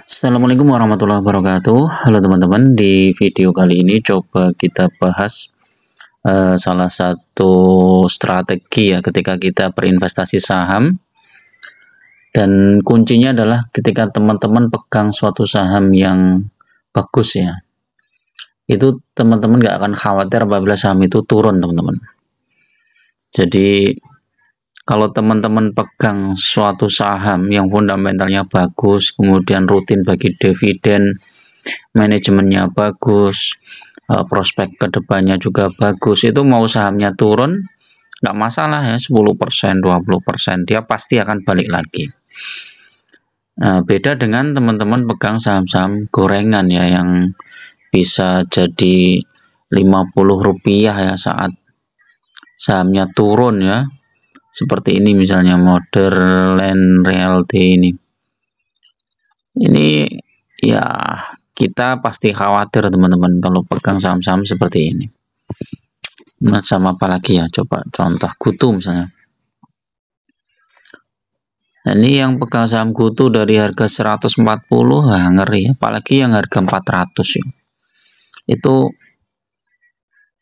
Assalamualaikum warahmatullahi wabarakatuh. Halo teman-teman, di video kali ini coba kita bahas salah satu strategi ya ketika kita berinvestasi saham, dan kuncinya adalah ketika teman-teman pegang suatu saham yang bagus ya, itu teman-teman nggak akan khawatir apabila saham itu turun teman-teman. Jadi kalau teman-teman pegang suatu saham yang fundamentalnya bagus, kemudian rutin bagi dividen, manajemennya bagus, prospek kedepannya juga bagus, itu mau sahamnya turun nggak masalah ya, 10%, 20%, dia pasti akan balik lagi. Nah, beda dengan teman-teman pegang saham-saham gorengan ya, yang bisa jadi 50 rupiah ya saat sahamnya turun ya. Seperti ini misalnya Modern Realty ini ya, kita pasti khawatir teman-teman kalau pegang saham-saham seperti ini. Macam apa lagi ya, coba contoh GoTo misalnya. Nah, ini yang pegang saham GoTo dari harga 140, ngeri, apalagi yang harga 400 ya. Itu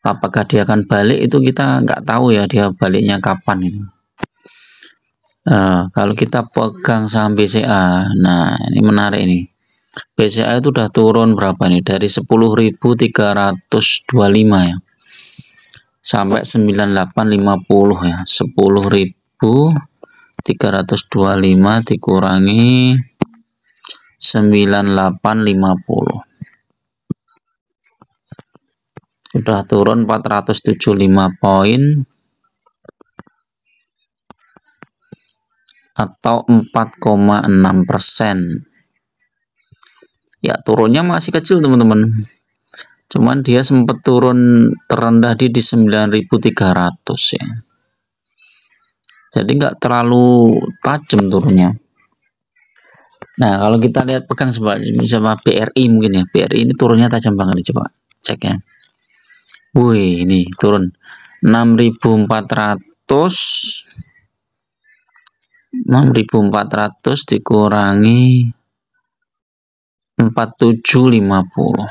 apakah dia akan balik, itu kita nggak tahu ya, dia baliknya kapan itu. Kalau kita pegang saham BCA, nah ini menarik ini. BCA itu udah turun berapa nih, dari 10.325 ya sampai 9850 ya. 10.325 dikurangi 9850, sudah turun 475 poin atau 4,6%. Ya, turunnya masih kecil teman-teman, cuman dia sempat turun terendah di 9.300 ya, jadi nggak terlalu tajam turunnya. Nah, kalau kita lihat pegang sama BRI mungkin ya, BRI ini turunnya tajam banget, coba cek ya. Wih, ini turun 6.400 dikurangi 4750,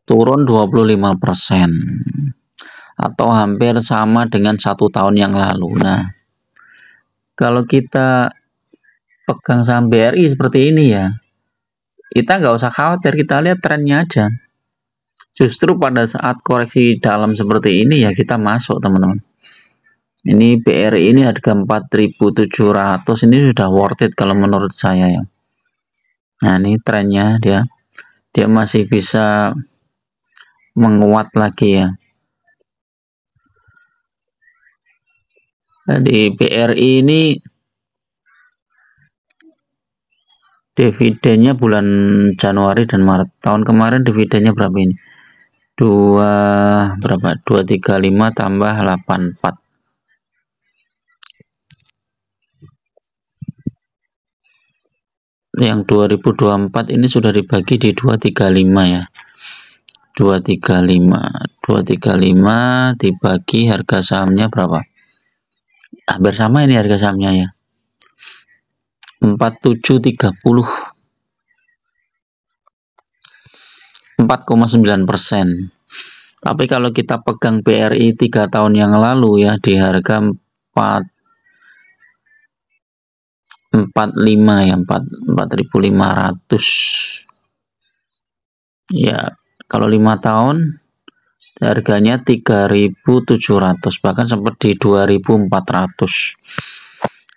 turun 25% atau hampir sama dengan 1 tahun yang lalu. Nah, kalau kita pegang saham BRI seperti ini ya, kita nggak usah khawatir, kita lihat trennya aja. Justru pada saat koreksi dalam seperti ini ya kita masuk teman-teman. Ini BRI ini harga 4.700, ini sudah worth it kalau menurut saya ya. Nah, ini trennya dia masih bisa menguat lagi ya. Di BRI ini dividennya bulan Januari dan Maret tahun kemarin, dividennya berapa ini? 235 tambah 84. Yang 2024 ini sudah dibagi di 235 ya. 235 dibagi harga sahamnya berapa? Hampir sama ini harga sahamnya ya. 4730, 4,9%. Tapi kalau kita pegang BRI 3 tahun yang lalu ya, di harga 45 ya, 4.500 ya. Kalau 5 tahun harganya 3.700, bahkan sempat di 2.400.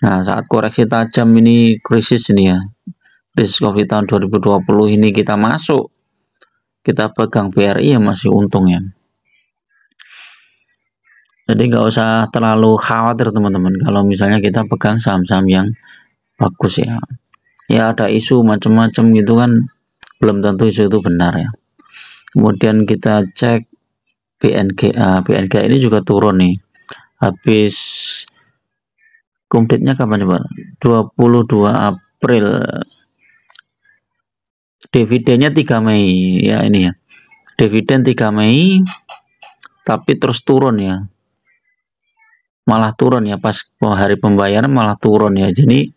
Nah, saat koreksi tajam ini, krisis ini ya, krisis COVID tahun 2020 ini, kita masuk, kita pegang BRI ya masih untung ya. Jadi nggak usah terlalu khawatir teman-teman kalau misalnya kita pegang saham-saham yang bagus ya. Ya, ada isu macam-macam gitu kan, belum tentu isu itu benar ya. Kemudian kita cek BNGA ini juga turun nih, habis komplitnya kapan coba? 22 April, dividennya 3 Mei ya, ini ya, dividen 3 Mei tapi terus turun ya, malah turun ya, pas hari pembayaran malah turun ya. Jadi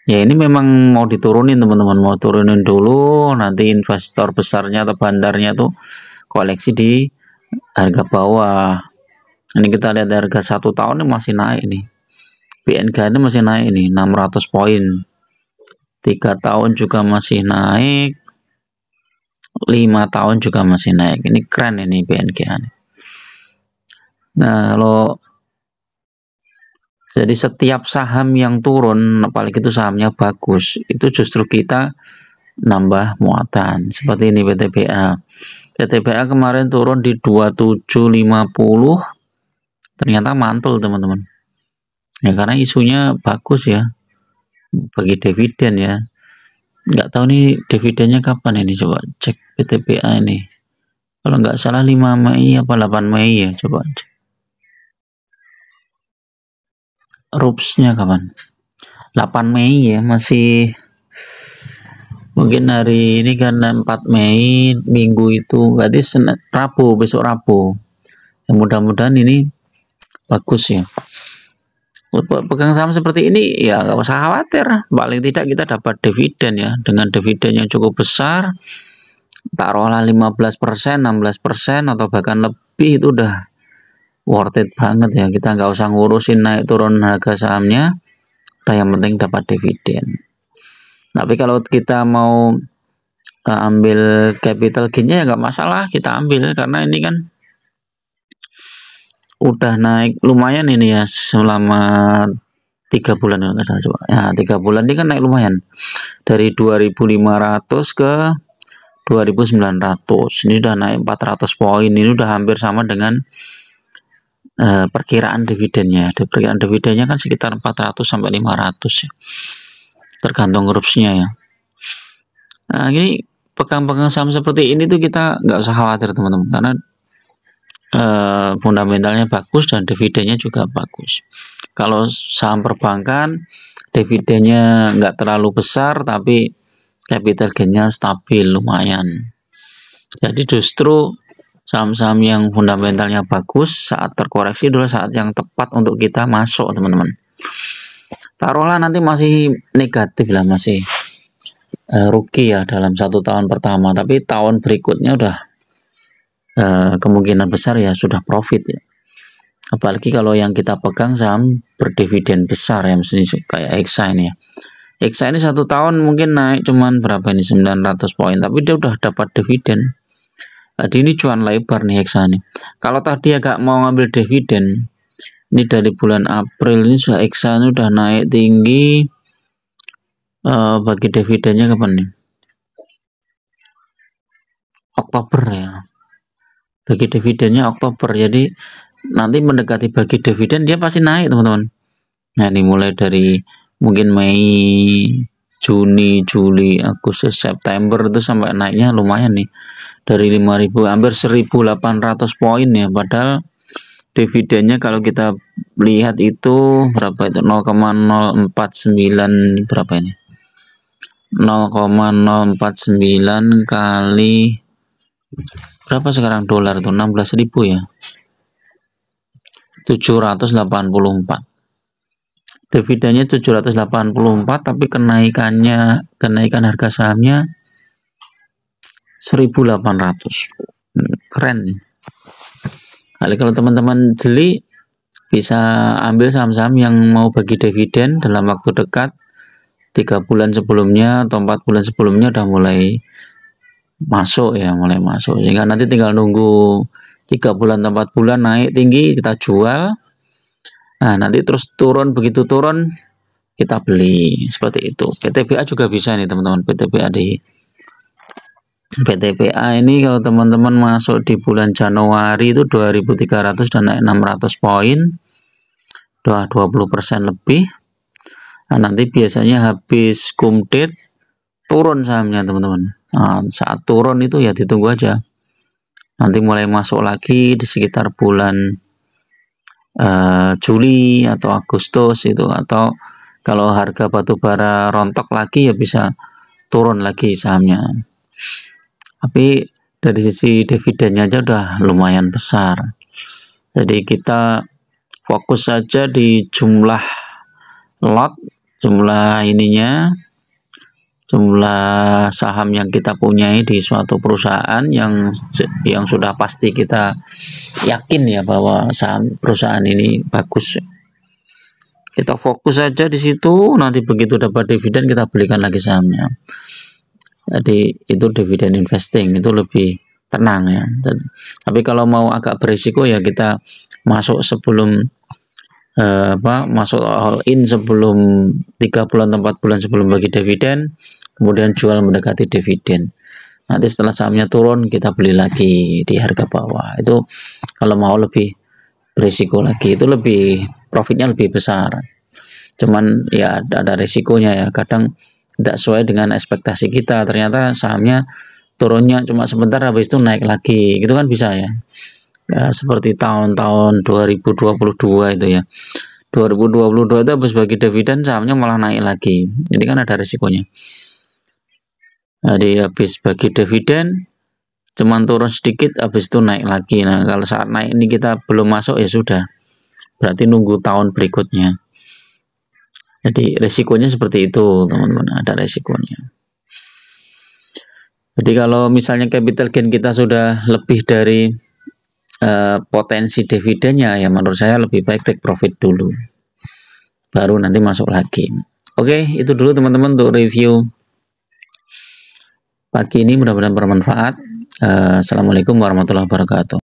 ya ini memang mau diturunin teman-teman, mau turunin dulu, nanti investor besarnya atau bandarnya tuh koleksi di harga bawah. Ini kita lihat harga 1 tahun ini masih naik nih, BNK ini masih naik nih 600 poin, 3 tahun juga masih naik, 5 tahun juga masih naik. Ini keren ini BNK. Nah, kalau jadi setiap saham yang turun, apalagi itu sahamnya bagus, itu justru kita nambah muatan. Seperti ini PTBA. PTBA kemarin turun di 2750, ternyata mantul teman-teman. Ya karena isunya bagus ya, bagi dividen ya. Nggak tahu nih dividennya kapan ini, coba cek PTBA ini. Kalau nggak salah 5 Mei apa 8 Mei ya, coba cek. RUPS-nya kapan? 8 Mei ya, masih mungkin hari ini karena 4 Mei minggu itu berarti Rabu, besok Rabu ya, mudah-mudahan ini bagus ya. Pegang saham seperti ini ya nggak usah khawatir, paling tidak kita dapat dividen ya, dengan dividen yang cukup besar, taruhlah 15%, 16% atau bahkan lebih, itu udah worth it banget ya. Kita nggak usah ngurusin naik turun harga sahamnya, yang penting dapat dividen. Tapi kalau kita mau ambil capital gainnya ya nggak masalah, kita ambil karena ini kan udah naik lumayan ini ya selama 3 bulan nggak salah, coba ya 3 bulan ini kan naik lumayan dari 2.500 ke 2.900. Ini udah naik 400 poin, ini udah hampir sama dengan perkiraan dividennya. Perkiraan dividennya kan sekitar 400 sampai 500 ya, tergantung RUPS-nya ya. Nah, ini pegang-pegang saham seperti ini tuh kita nggak usah khawatir teman-teman, karena fundamentalnya bagus dan dividennya juga bagus. Kalau saham perbankan dividennya nggak terlalu besar, tapi capital gainnya stabil lumayan. Jadi justru saham-saham yang fundamentalnya bagus saat terkoreksi adalah saat yang tepat untuk kita masuk teman-teman. Taruhlah nanti masih negatif lah, masih rugi ya dalam 1 tahun pertama, tapi tahun berikutnya udah kemungkinan besar ya sudah profit ya. Apalagi kalau yang kita pegang saham berdividen besar ya, misalnya kayak EXA ini ya. EXA ini 1 tahun mungkin naik cuman berapa ini, 900 poin, tapi dia udah dapat dividen. Jadi ini cuan lebar nih EXA ini. Kalau tadi agak mau ngambil dividen, ini dari bulan April ini sudah EXA ini udah naik tinggi. Bagi dividennya kapan nih? Oktober ya. Bagi dividennya Oktober, jadi nanti mendekati bagi dividen dia pasti naik teman-teman. Nah ini mulai dari mungkin Mei, Juni, Juli, Agustus, September itu sampai naiknya lumayan nih, dari 5.000 hampir 1.800 poin ya. Padahal dividennya kalau kita lihat itu berapa itu, 0,049 berapa ini, 0,049 kali berapa sekarang dolar tuh, 16.000 ya, 784. Dividennya 784, tapi kenaikan harga sahamnya 1.800. Keren nih. Kali kalau teman-teman jeli bisa ambil saham-saham yang mau bagi dividen dalam waktu dekat, 3 bulan sebelumnya atau 4 bulan sebelumnya udah mulai masuk ya, sehingga nanti tinggal nunggu 3 bulan atau 4 bulan naik tinggi kita jual. Nah nanti terus turun, begitu turun kita beli, seperti itu. PTBA juga bisa nih teman-teman. PTBA ini kalau teman-teman masuk di bulan Januari itu 2.300 dan naik 600 poin, 20% lebih. Nah nanti biasanya habis kumdate turun sahamnya teman-teman. Nah, saat turun itu ya ditunggu aja, nanti mulai masuk lagi di sekitar bulan Juli atau Agustus itu, atau kalau harga batubara rontok lagi ya bisa turun lagi sahamnya. Tapi dari sisi dividennya aja udah lumayan besar. Jadi kita fokus saja di jumlah lot, jumlah ininya, jumlah saham yang kita punyai di suatu perusahaan yang sudah pasti kita yakin ya bahwa saham perusahaan ini bagus. Kita fokus saja di situ, nanti begitu dapat dividen kita belikan lagi sahamnya. Jadi itu dividen investing, itu lebih tenang ya. Tapi kalau mau agak berisiko ya kita masuk sebelum masuk all in sebelum 3 bulan atau 4 bulan sebelum bagi dividen, kemudian jual mendekati dividen. Nanti setelah sahamnya turun kita beli lagi di harga bawah. Itu kalau mau lebih berisiko lagi, itu lebih profitnya lebih besar. Cuman ya ada risikonya ya, kadang tidak sesuai dengan ekspektasi kita, ternyata sahamnya turunnya cuma sebentar habis itu naik lagi, gitu kan bisa ya. Ya seperti tahun-tahun 2022 itu ya, 2022 itu habis bagi dividen sahamnya malah naik lagi, jadi kan ada risikonya. Jadi habis bagi dividen cuman turun sedikit habis itu naik lagi. Nah kalau saat naik ini kita belum masuk ya sudah, berarti nunggu tahun berikutnya. Jadi resikonya seperti itu teman-teman, ada resikonya. Jadi kalau misalnya capital gain kita sudah lebih dari potensi dividennya, ya menurut saya lebih baik take profit dulu, baru nanti masuk lagi. Oke, itu dulu teman-teman untuk review pagi ini, mudah-mudahan bermanfaat. Assalamualaikum warahmatullahi wabarakatuh.